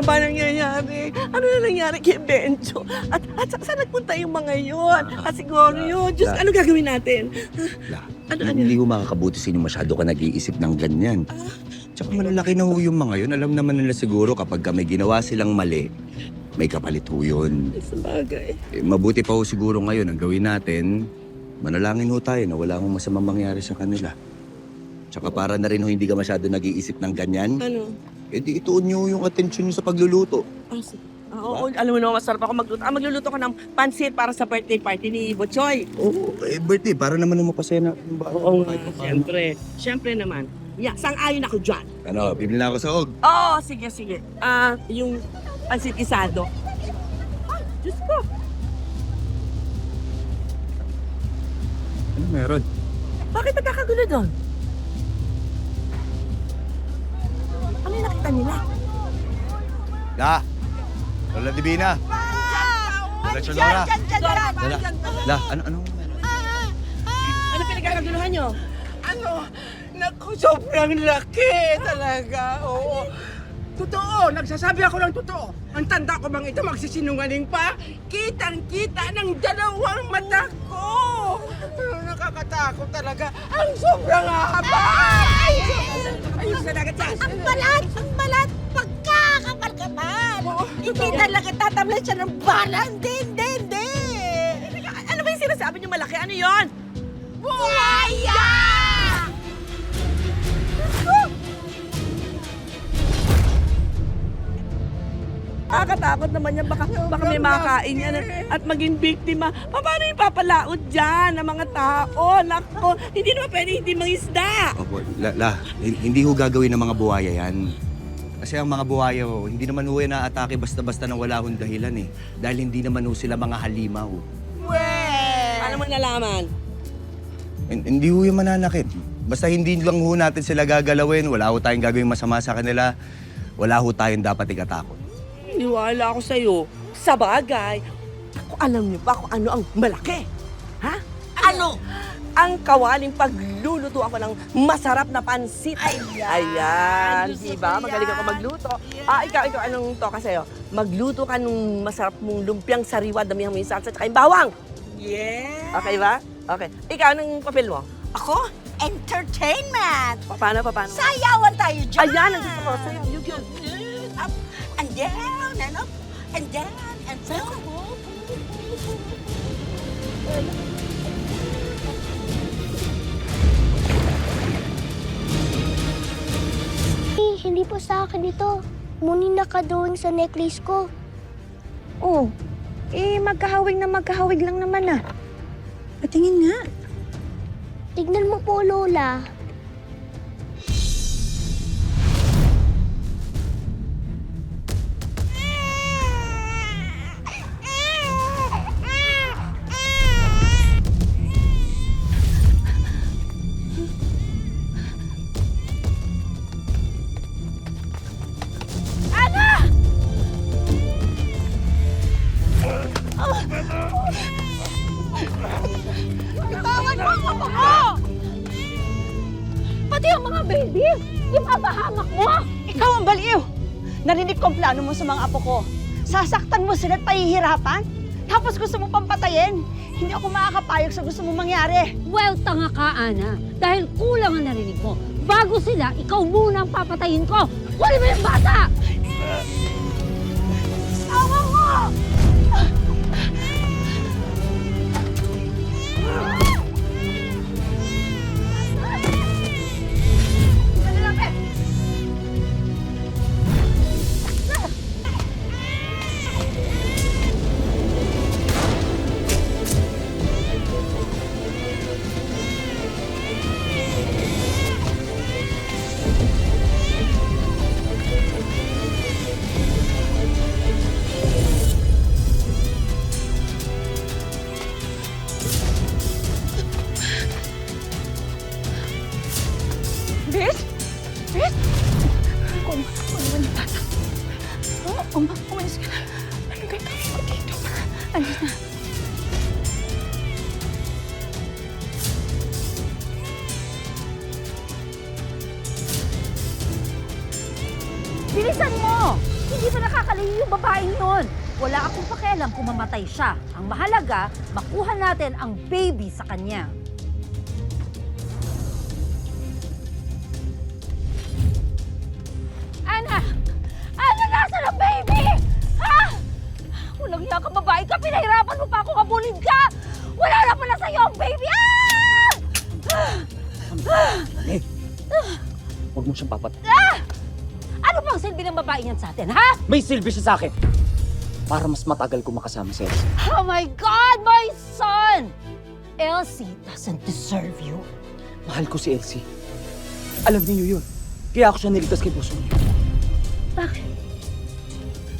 ba nangyayari? Ano na nangyari kay Benjo? At saan nagpunta yung mga yun? Siguro yun. Diyos, ano gagawin natin? Hindi ko makakabuti sa inyo masyado ka nag-iisip ng ganyan. Tsaka malalaki na ho yung mga yun. Alam naman nila siguro kapag may ginawa silang mali, may kapalit ho yun. Sa bagay. Mabuti pa ho siguro ngayon ang gawin natin, manalangin ho tayo na wala akong masamang mangyari sa kanila. Tsaka para na rin ho hindi ka masyado nag-iisip ng ganyan, Ano? di ituon nyo yung atensyon nyo sa pagluluto. Oo, alam mo naman, masarap ako magluto. Magluluto ko ng pansit para sa birthday party ni Butchoy. Oo, birthday, para naman mapasaya na. Oo nga, siyempre. Siyempre naman. Yeah, sang-ayon ako dyan. Ano, bibili na ako sa og. Oo, sige, sige. Yung pansit isado. Diyos ko. Ano meron? Bakit nagkakagulo doon? Ano yung nakita nila? La! Lola Divina! Lola Chonora! La, ano? Ano pinagkakaguluhan nyo? Naku, sobrang laki talaga. Oo. Totoo, nagsasabi ako ng totoo. Ang tanda ko bang ito magsisinungaling pa? Kitang-kita ng dalawang mata ko. Nakakatakot talaga. Ang sobrang haba. Ayos na dagat yan. Ang balat, pagkakapal-kapal. Hindi talaga tatamlan siya ng bala. Hindi. Ano ba yung sinasabi nyo malaki? Ano yon? Buhaya! Nakakatakot naman yan. Baka may makain yan at maging biktima. Paano yung papalaot dyan ng mga tao? Nako, hindi naman pwede hindi mangisda. Opo, hindi ho gagawin ng mga buhaya yan. Kasi ang mga buhaya ho, hindi naman ho yan naatake basta-basta nang wala hong dahilan eh. Dahil hindi naman ho sila mga halimaw. Paano mo nalaman? Hindi ho yung mananakit. Basta hindi lang ho natin sila gagalawin, wala ho tayong gagawin masama sa kanila, wala ho tayong dapat ikatakot. Niwala ako sa'yo. Sa bagay, alam niyo ba kung ano ang malaki? Ha? Ano? Ang kawaling pagluluto ako ng masarap na pansit. Ayan. Diba? Magaling ako magluto. Ikaw, anong toka sa'yo? Magluto ka nung masarap mong lumpiang sariwa, damihan mo yung salsa, tsaka yung bawang. Yeah. Okay ba? Okay. Ikaw, anong papel mo? Ako? Entertainment! Paano? Sayawan tayo dyan! Ayan, ang gusto ko. Sayo, you. Up and down and up and down and down. Hindi po sa akin ito. Muni naka doon sa necklace ko. Oh, magkahawig lang naman ah. Patingin nga. Tignan mo po, Lola. Bitawan mo ang apo ko! Pati ang mga baby! Ipapahamak mo! Ikaw ang baliw! Narinig ko ang plano mo sa mga apo ko. Sasaktan mo sila at pahihirapan. Tapos gusto mo pampatayin. Hindi ako makakapayag sa gusto mong mangyari. Well, tanga ka, Ana. Dahil kulang ang narinig mo. Bago sila, ikaw muna ang papatayin ko. Kunin mo yung bata! Awa mo! niyo yung babaeng yun. Wala akong pakialam kung mamatay siya. Ang mahalaga, makuha natin ang baby sa kanya. Ana! Ana, nasa ang baby? Ha? Walang iya ka babae ka, pinahirapan mo pa ako, kabulid ka! Wala na pala sa'yo ang baby! Ah! Huwag mo siyang papat. Ano pang silbi ng babae niyan sa atin, ha? May silbi siya sa akin. Para mas matagal ko makasama si Elsie. Oh my God, my son! Elsie doesn't deserve you. Mahal ko si Elsie. Alam niyo yun. Kaya ako siya niligtas kay puso niyo. Bakit?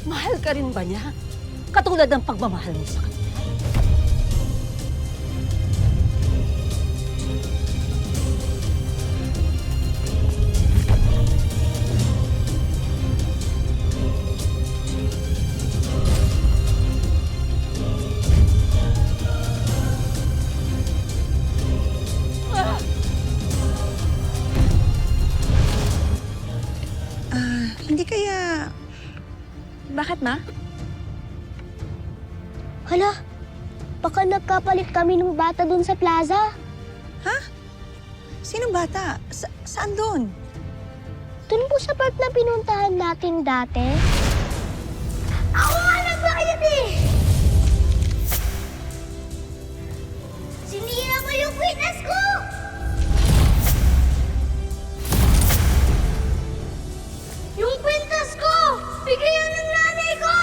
Mahal ka rin ba niya? Katulad ng pagmamahal mo sa kanya. Hindi kaya... Bakit, Ma? Hala, baka nagkapalit kami ng bata dun sa plaza. Sinong bata? Saan doon? Dun po sa park na pinuntahan natin dati. Ako nga nagbayad eh! Sinira mo yung witness ko! Yung kwintas ko! Bigayan ng nanay ko!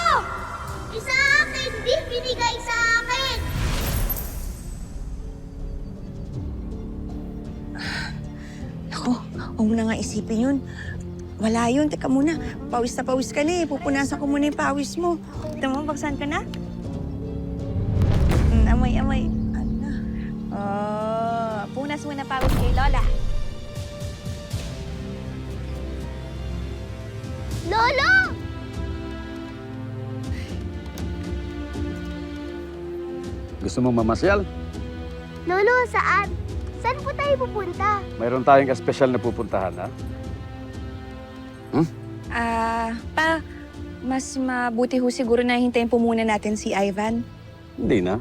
Isa akin, di binigay sa akin! Ako, huwag mo na nga isipin yun. Wala yun. Teka muna. Pawis na pawis ka na eh. Pupunasan ko muna yung pawis mo. Ito mo, baksan ka na? Amoy, amoy. Ano? Oh, punas mo na pawis kay Lola. Lolo! Gusto mo mamasyal? Lolo, saan? Saan po tayo pupunta? Mayroon tayong espesyal na pupuntahan, ha? Pa, mas mabuti ho siguro na hintayin po muna natin si Ivan. Hindi na.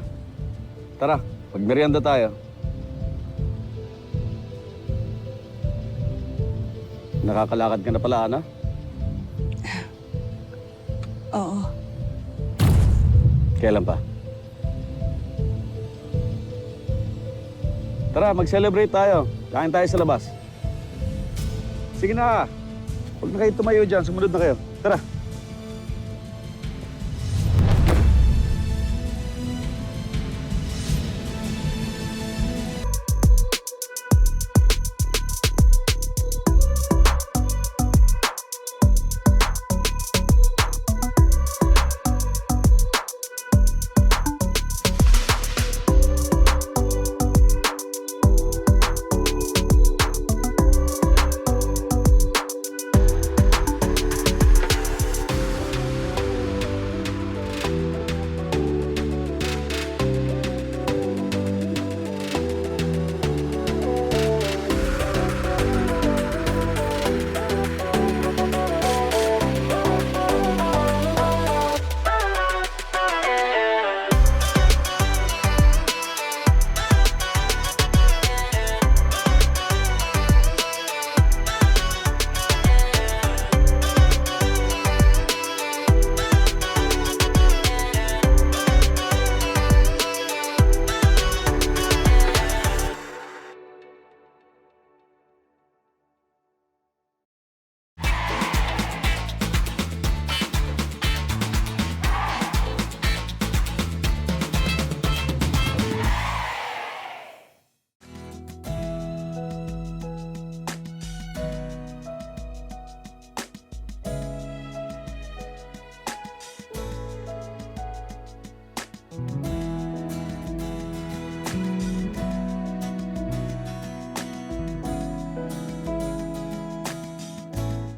Tara, magmerienda tayo. Nakakalakad ka na pala, Ana? Oo. Kailan pa? Tara, mag-celebrate tayo. Kain tayo sa labas. Sige na. Huwag na kayo tumayo dyan. Sumunod na kayo. Tara.